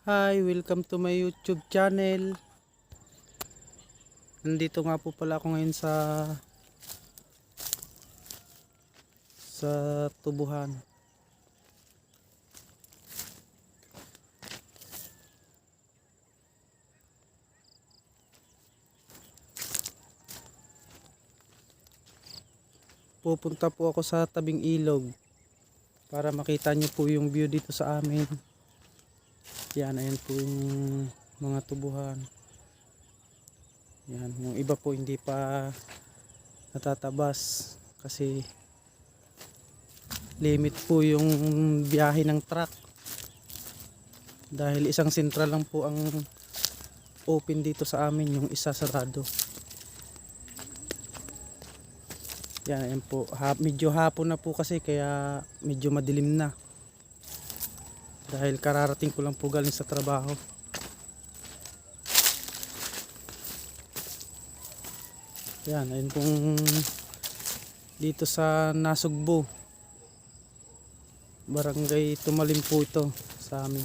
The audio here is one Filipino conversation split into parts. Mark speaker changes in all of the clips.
Speaker 1: Hi, welcome to my YouTube channel. Nandito nga po pala ako ngayon sa tubuhan. Pupunta po ako sa tabing ilog para makita nyo po yung view dito sa amin. Yan, ayan po yung mga tubuhan. Yan, yung iba po hindi pa natatabas kasi limit po yung biyahe ng truck. Dahil isang sentral lang po ang open dito sa amin, yung isa sarado. Yan, ayan po. Medyo hapon na po kasi kaya medyo madilim na. Dahil kararating ko lang po galing sa trabaho. Yan, ayun pong dito sa Nasugbo. Barangay Tumalim po ito sa amin.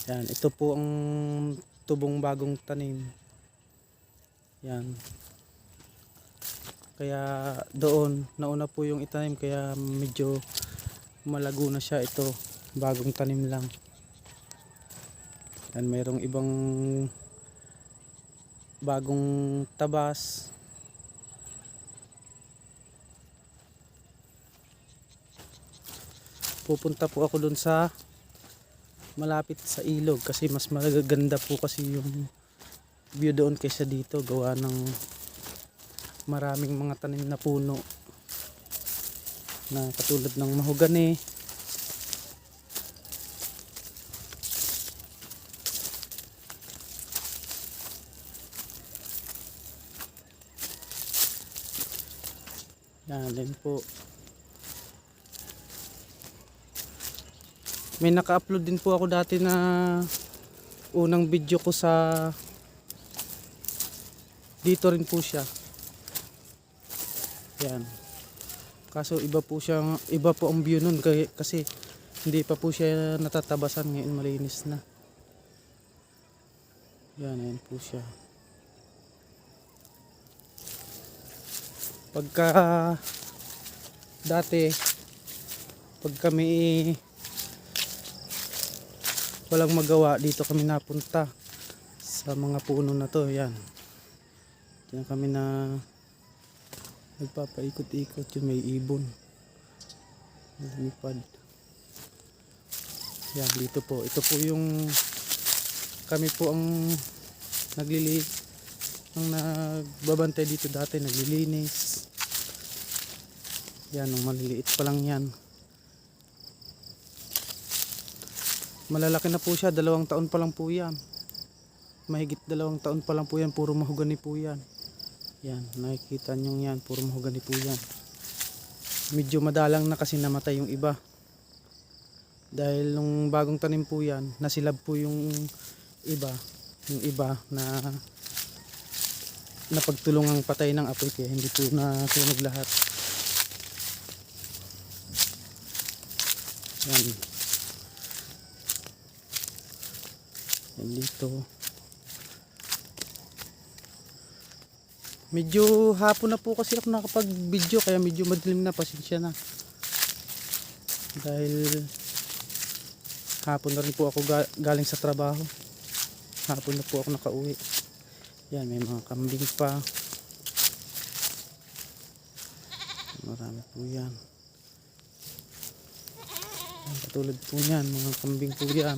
Speaker 1: Yan, ito po ang tubong bagong tanim. Yan. Kaya doon nauna po yung itanim kaya medyo malago na siya. Ito bagong tanim lang. Yan, mayroong ibang bagong tabas. Pupunta po ako doon sa malapit sa ilog kasi mas magaganda po kasi yung view doon kaysa dito, gawa ng maraming mga tanim na puno na katulad ng mahogani, yan din po. May naka-upload din po ako dati na unang video ko sa dito rin po siya. Yan. Kaso iba po ang view nun kasi hindi pa po siya natatabasan. Ngayon malinis na. Yan, ayan po siya. Pagka dati pag kami walang magawa, dito kami napunta sa mga puno na to. Yan. Diyan kami na nagpapaikot-ikot. Yun, may ibon. Lumipad. Yan, dito po. Ito po yung kami po ang nagbabantay dito dati, naglilinis. Yan, ang maliliit pa lang yan. Malalaki na po siya, 2 taon pa lang po yan. Mahigit 2 taon pa lang po yan, puro mahogani po yan. Yan, nakikita nyo yan, puro mahogani po yan. Medyo madalang na kasi namatay yung iba. Dahil nung bagong tanim po yan, nasilab po yung iba na napagtulungang patay ng apoy kaya hindi po nasunog lahat. Yan. Yan dito. Medyo hapon na po kasi ako nakapag-video kaya medyo madilim na, pasensya na. Dahil hapon na rin po ako galing sa trabaho. Hapon na po ako nakauwi. Yan, may mga kambing pa. Marami po yan. Katulad po yan, mga kambing po yan.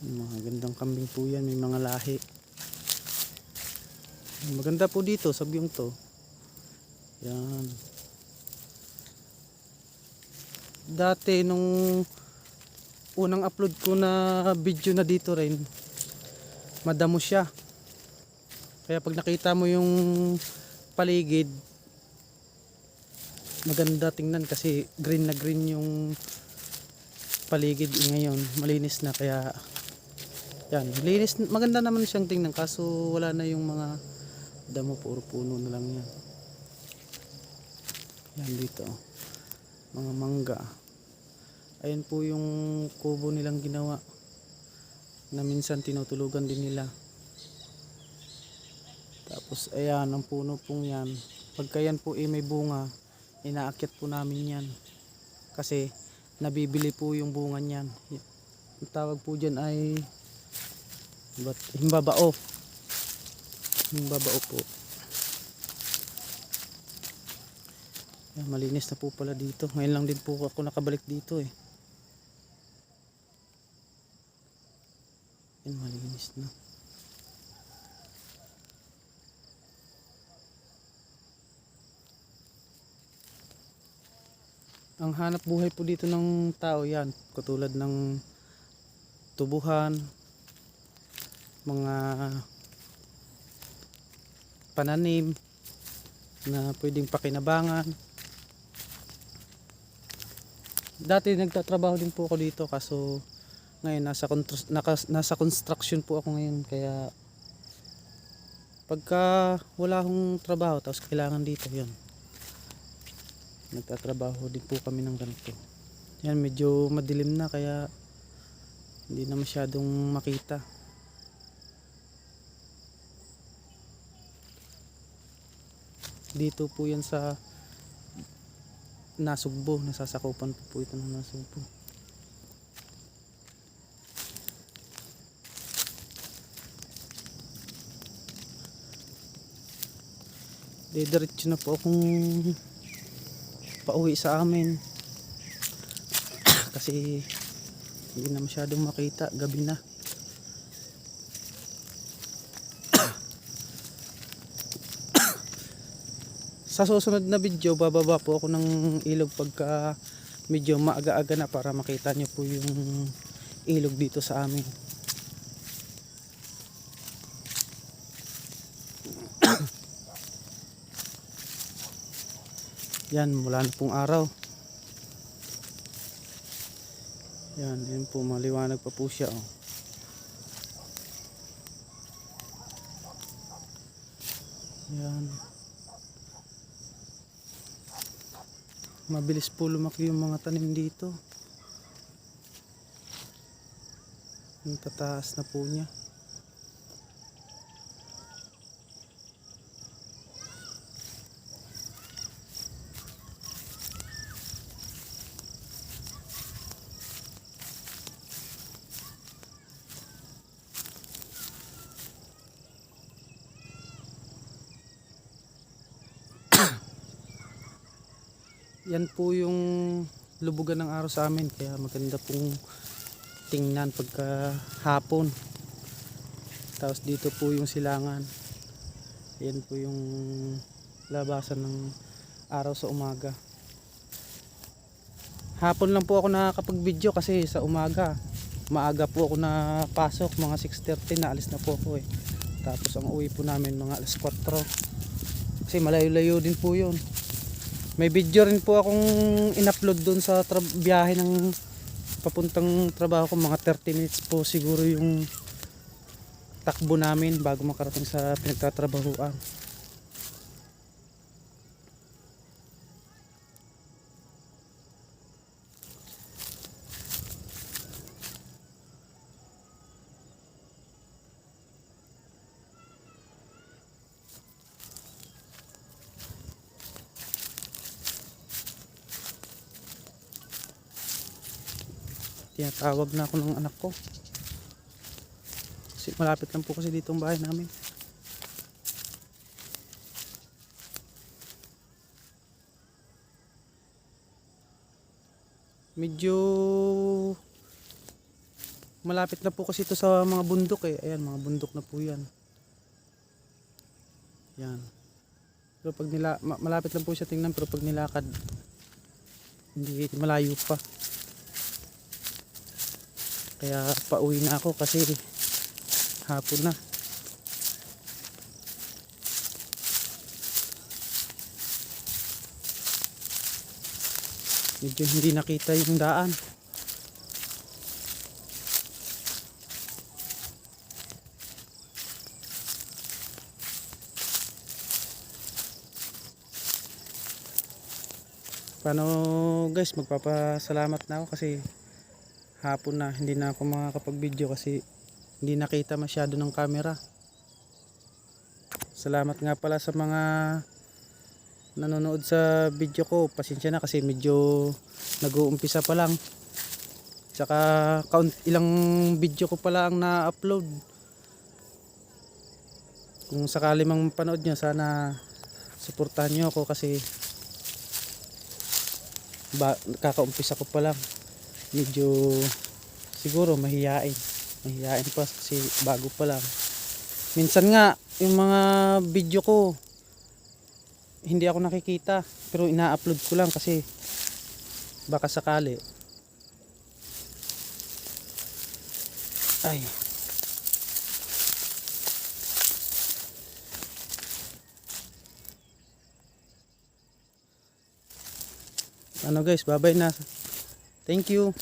Speaker 1: Mga gandang kambing po yan, may mga lahi. Maganda po dito sa biyong to. Yan. Dati nung unang upload ko na video na dito rin, madamo siya. Kaya pag nakita mo yung paligid, maganda tingnan kasi green na green yung paligid. Ngayon malinis na kaya yan, linis, maganda naman siyang tingnan kaso wala na yung mga Damo, puro puno na lang yan. Yan dito, mga mangga. Ayan po yung kubo nilang ginawa na minsan tinutulugan din nila. Tapos ayan ang puno pong yan, pagka yan po may bunga, inaakyat po namin yan kasi nabibili po yung bunga niyan. Ang tawag po dyan ay himbabao. Himbabao po. Yan, malinis na po pala dito. Ngayon lang din po ako nakabalik dito eh. Yan, malinis na. Ang hanap buhay po dito ng tao yan, katulad ng tubuhan, mga pananim na pwedeng pakinabangan. Dati nagtatrabaho din po ako dito, kaso ngayon nasa construction po ako ngayon, kaya pagka wala akong trabaho tapos kailangan dito, yun, nagtatrabaho din po kami ng ganito. Yan, medyo madilim na kaya hindi na masyadong makita. Dito po yan sa Nasugbo, nasasakupan po ito ng Nasugbo. Didiretso na po akong pauwi sa amin kasi hindi na masyadong makita, gabi na. Sa susunod na video bababa po ako ng ilog pagka medyo maaga-aga na, para makita nyo po yung ilog dito sa amin. Yan, mula na pong araw. Yan, yun po, maliwanag pa po siya, oh. Yan. Mabilis po lumaki yung mga tanim dito. Yung tataas na po niya. Yan po yung lubugan ng araw sa amin, kaya maganda pong tingnan pagka hapon. Tapos dito po yung silangan. Yan po yung labasan ng araw sa umaga. Hapon lang po ako nakakapag-video kasi sa umaga maaga po ako napasok, mga 6:30 na alis na po ako eh. Tapos ang uwi po namin mga alas 4 kasi malayo-layo din po yun. May video rin po akong in-upload doon sa biyahe ng papuntang trabaho ko, mga 30 minutes po siguro yung takbo namin bago makarating sa pinagtatrabahuan. Tinatawag na ako ng anak ko kasi malapit lang po kasi dito ang bahay namin. Medyo malapit na po kasi ito sa mga bundok eh. Ayan, mga bundok na po yan. Yan. Pero pag malapit lang po siya tingnan, pero pag nilakad hindi, malayo pa. Kaya pauwi na ako kasi hapon na. Medyo hindi nakita yung daan. Paano guys, magpapasalamat na ako kasi hapon na hindi na ako makakapag-video kasi hindi nakita masyado ng camera. Salamat nga pala sa mga nanonood sa video ko. Pasensya na kasi medyo nag-uumpisa pa lang. Tsaka ilang video ko pala ang na-upload. Kung sakali mang panood nyo, sana suportahan nyo ako kasi kakaumpisa ko pa lang. Medyo siguro mahihain pa kasi bago pa lang. Minsan nga yung mga video ko hindi ako nakikita pero ina-upload ko lang kasi baka sakali. Ay, ano guys, bye bye na. Thank you.